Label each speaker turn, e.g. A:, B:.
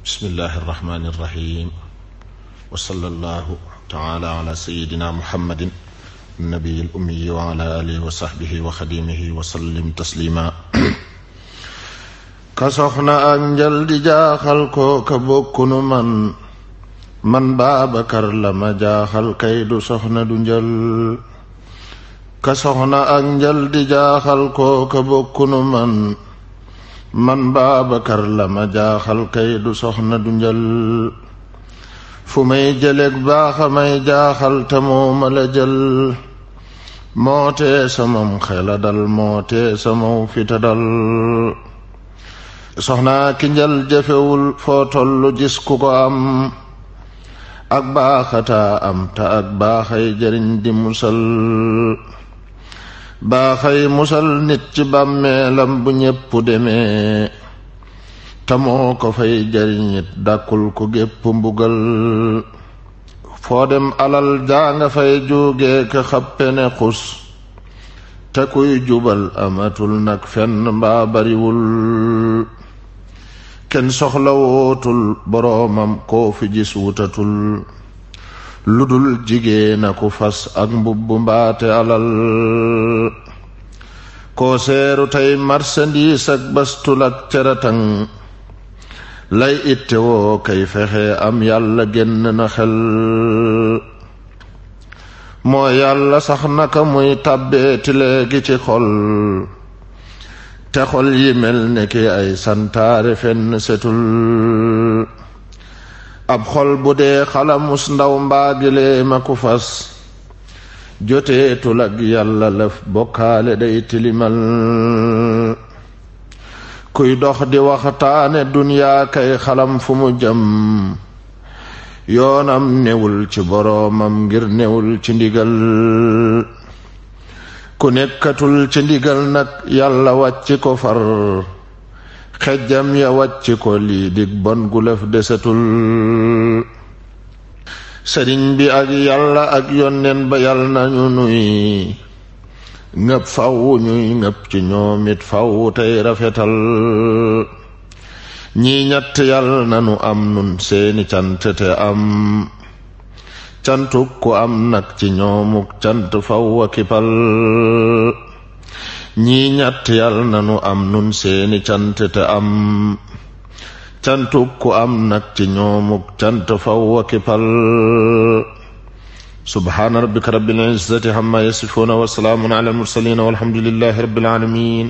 A: bismillahi irrahmani irrahim wa sallallahu taala ala sayidina muhammadin nabiyi l ummiyi wa ala alihi wa sahbihi wa xadimihi wa sallim taslima ka soxna ak njal di jaaxal ko ka bokkunu man Baabakar la ma jaaxal kay du soxna du njal ka soxna ak njal di jaaxal ko ka bokkunu man Baabakar la ma jaaxal kay du soxna du njal fu may jëleg baaxa may jaaxal te moo ma la jël moo tee samam xela dal moo tee samaw fita dal soxna ki njal jafewul foo tollu gis ku ko am ak baaxata am te ak baaxay jëriñ di musal baaxay musal nit ci bàmmeelam bu ñépp demee te moo ko fay jariñit dàkkul ko gépp mbugal foo dem alal jaa nga fay jógee ka xappe ne xus te kuy jubal amatul nag fenn mbaa bariwul kenn soxla wootul boroomam koo fi gis wutatul lu dul jigéen aku fas ak mbubbu mbaate alal koo seeru tey marsandiis ak bastul ak ceratang lay itte woo kay fexe am yàlla génn na xel moo yàlla sax naka muy tàbbeeti léegi ci xol te xol yi mel ne ki ay santaare fenn setul ab xol bu dee xalamus ndaw mbaagilee ma ku fas joteetul ak yàlla lëf bokkaale day tilimal kuy dox di waxtaane duniyaa kay xalam fu mu jëm yoonam newul ci boroomam ngir newul ci ndigal ku nekkatul ci ndigal nag yàlla wàcc ko far xejjam ya wàcc ko lii dig bon gu lëf desetul sëriñ bi ak yàlla ak yonneen ba yàlla nañu nuy ngëp faw ñuy ngëp ci ñoomit faw tey rafetal ñii ñett yàlla nanu am nun seeni cant te am cantuk ku am nag ci ñoomuk cant faw a kipal ñii ñett yàlla nanu am nun seeni cant te am cantuk ku am nag ci ñoomuk cant faw a kipal subhaana rabbika rabbil izzati amma yasifuuna wa salaamun ala al mursalin walhamdulillahi rabbil alamin